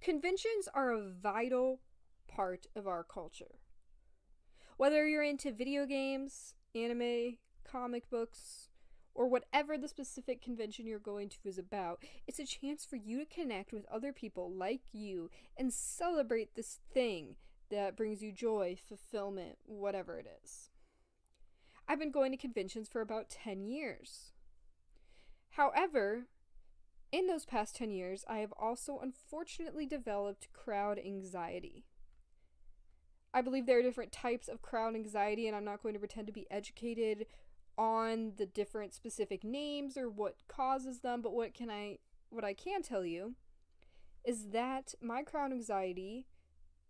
Conventions are a vital part of our culture. Whether you're into video games, anime, comic books, or whatever the specific convention you're going to is about, it's a chance for you to connect with other people like you and celebrate this thing that brings you joy, fulfillment, whatever it is. I've been going to conventions for about 10 years. However, in those past 10 years, I have also unfortunately developed crowd anxiety. I believe there are different types of crowd anxiety, and I'm not going to pretend to be educated on the different specific names or what causes them, but what I can tell you is that my crowd anxiety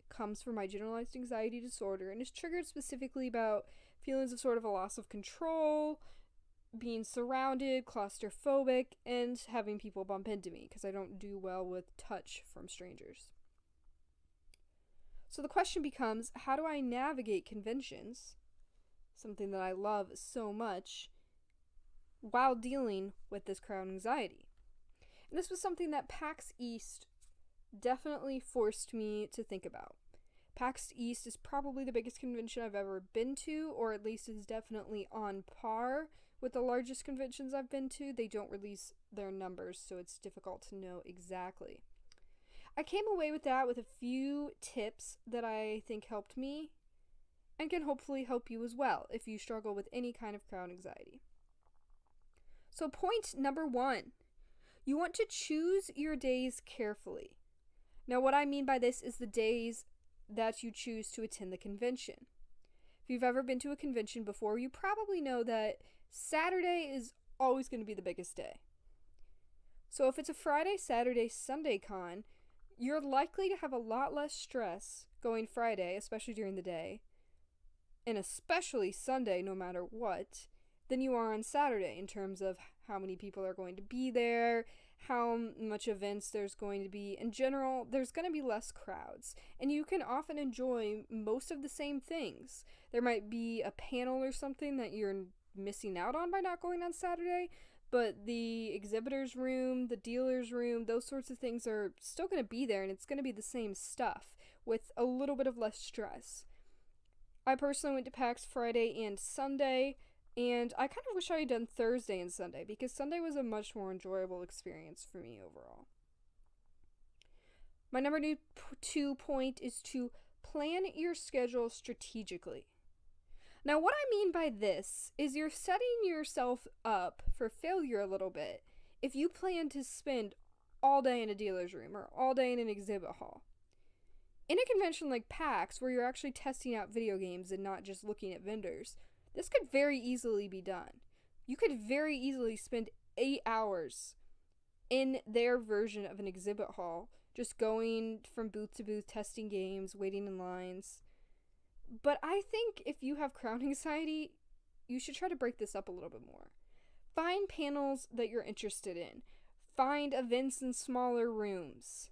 comes from my generalized anxiety disorder and is triggered specifically about feelings of sort of a loss of control, being surrounded, claustrophobic, and having people bump into me because I don't do well with touch from strangers. So the question becomes, how do I navigate conventions, something that I love so much, while dealing with this crowd anxiety? And this was something that PAX East definitely forced me to think about. PAX East is probably the biggest convention I've ever been to, or at least is definitely on par with the largest conventions I've been to. They don't release their numbers, so it's difficult to know exactly. I came away with that with a few tips that I think helped me and can hopefully help you as well if you struggle with any kind of crowd anxiety. So point number 1, you want to choose your days carefully. Now what I mean by this is the days that you choose to attend the convention. If you've ever been to a convention before, you probably know that Saturday is always going to be the biggest day. So if it's a Friday, Saturday, Sunday con, you're likely to have a lot less stress going Friday, especially during the day, and especially Sunday, no matter what, than you are on Saturday in terms of how many people are going to be there, how much events there's going to be. In general, there's going to be less crowds, and you can often enjoy most of the same things. There might be a panel or something that you're missing out on by not going on Saturday, but the exhibitor's room, the dealer's room, those sorts of things are still going to be there, and it's going to be the same stuff with a little bit of less stress. I personally went to PAX Friday and Sunday, and I kind of wish I had done Thursday and Sunday, because Sunday was a much more enjoyable experience for me overall. My number 2 point is to plan your schedule strategically. Now, what I mean by this is you're setting yourself up for failure a little bit if you plan to spend all day in a dealer's room or all day in an exhibit hall. In a convention like PAX, where you're actually testing out video games and not just looking at vendors, this could very easily be done. You could very easily spend 8 hours in their version of an exhibit hall, just going from booth to booth, testing games, waiting in lines. But I think if you have crowd anxiety, you should try to break this up a little bit more. Find panels that you're interested in. Find events in smaller rooms.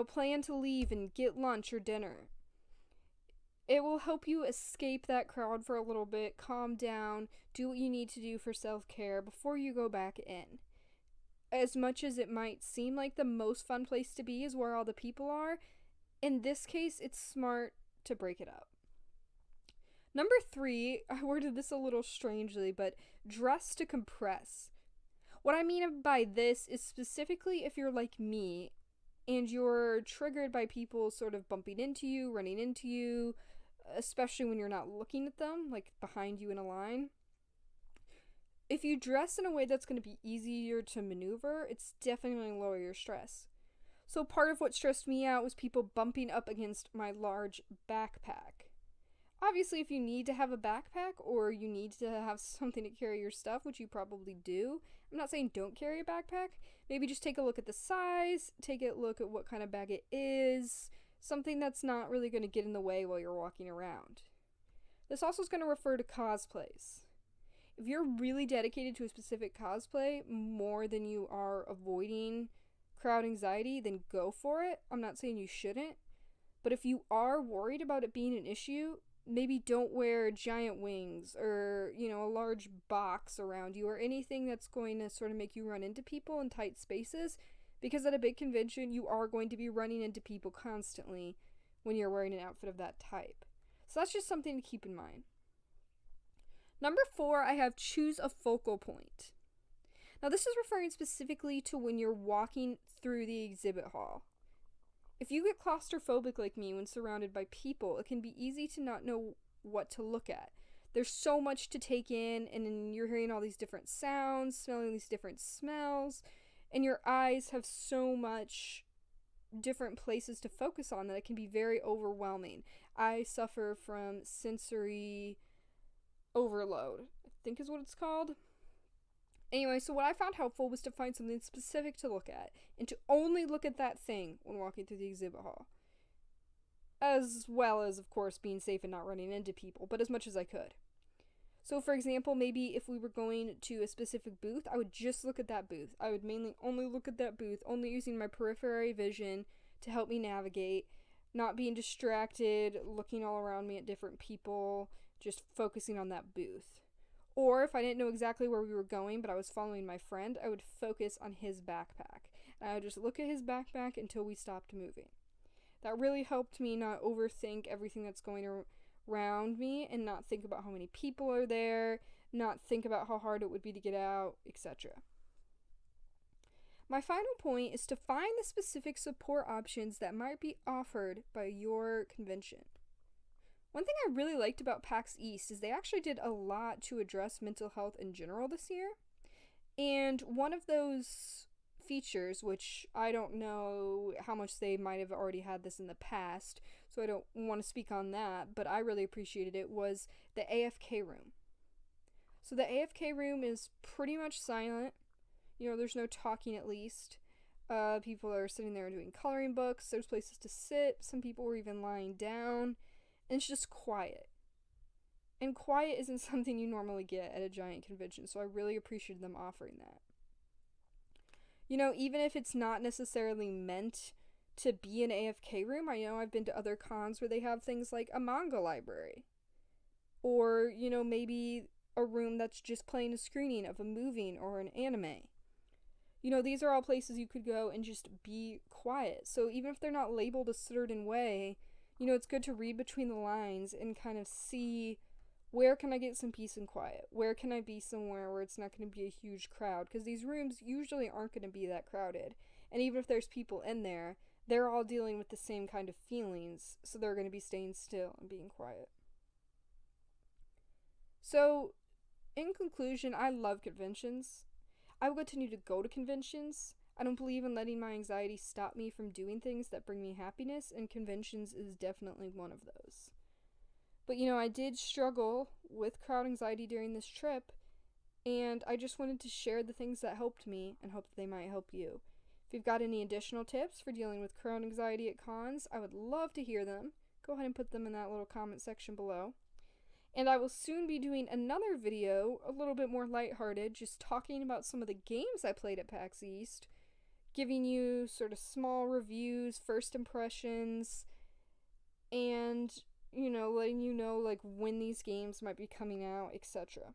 Plan to leave and get lunch or dinner. It will help you escape that crowd for a little bit, calm down, do what you need to do for self-care before you go back in. As much as it might seem like the most fun place to be is where all the people are, in this case, it's smart to break it up. Number 3, I worded this a little strangely, but dress to compress. What I mean by this is specifically if you're like me and you're triggered by people sort of bumping into you, running into you, especially when you're not looking at them, like behind you in a line. If you dress in a way that's going to be easier to maneuver, it's definitely going to lower your stress. So part of what stressed me out was people bumping up against my large backpack. Obviously, if you need to have a backpack or you need to have something to carry your stuff, which you probably do, I'm not saying don't carry a backpack. Maybe just take a look at the size, take a look at what kind of bag it is, something that's not really going to get in the way while you're walking around. This also is going to refer to cosplays. If you're really dedicated to a specific cosplay more than you are avoiding crowd anxiety, then go for it. I'm not saying you shouldn't, but if you are worried about it being an issue, maybe don't wear giant wings or, a large box around you or anything that's going to sort of make you run into people in tight spaces. Because at a big convention, you are going to be running into people constantly when you're wearing an outfit of that type. So that's just something to keep in mind. Number 4, I have choose a focal point. Now this is referring specifically to when you're walking through the exhibit hall. If you get claustrophobic like me when surrounded by people, it can be easy to not know what to look at. There's so much to take in, and then you're hearing all these different sounds, smelling these different smells, and your eyes have so much different places to focus on that it can be very overwhelming. I suffer from sensory overload, I think is what it's called. Anyway, so what I found helpful was to find something specific to look at, and to only look at that thing when walking through the exhibit hall. As well as, of course, being safe and not running into people, but as much as I could. So, for example, maybe if we were going to a specific booth, I would just look at that booth. I would mainly only look at that booth, only using my peripheral vision to help me navigate, not being distracted, looking all around me at different people, just focusing on that booth. Or if I didn't know exactly where we were going, but I was following my friend, I would focus on his backpack. And I would just look at his backpack until we stopped moving. That really helped me not overthink everything that's going around me and not think about how many people are there, not think about how hard it would be to get out, etc. My final point is to find the specific support options that might be offered by your convention. One thing I really liked about PAX East is they actually did a lot to address mental health in general this year. And one of those features, which I don't know how much they might have already had this in the past, so I don't want to speak on that, but I really appreciated it, was the AFK room. So the AFK room is pretty much silent. There's no talking at least. People are sitting there doing coloring books. There's places to sit. Some people were even lying down. And it's just quiet. And quiet isn't something you normally get at a giant convention, so I really appreciated them offering that. Even if it's not necessarily meant to be an AFK room, I know I've been to other cons where they have things like a manga library. Or, maybe a room that's just playing a screening of a movie or an anime. These are all places you could go and just be quiet. So even if they're not labeled a certain way, it's good to read between the lines and kind of see, where can I get some peace and quiet? Where can I be somewhere where it's not going to be a huge crowd? Because these rooms usually aren't going to be that crowded. And even if there's people in there, they're all dealing with the same kind of feelings, so they're going to be staying still and being quiet. So, in conclusion, I love conventions. I will continue to go to conventions. I don't believe in letting my anxiety stop me from doing things that bring me happiness, and conventions is definitely one of those. But I did struggle with crowd anxiety during this trip, and I just wanted to share the things that helped me and hope that they might help you. If you've got any additional tips for dealing with crowd anxiety at cons, I would love to hear them. Go ahead and put them in that little comment section below. And I will soon be doing another video, a little bit more lighthearted, just talking about some of the games I played at PAX East, giving you sort of small reviews, first impressions, and, letting you know, when these games might be coming out, etc.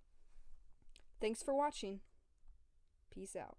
Thanks for watching. Peace out.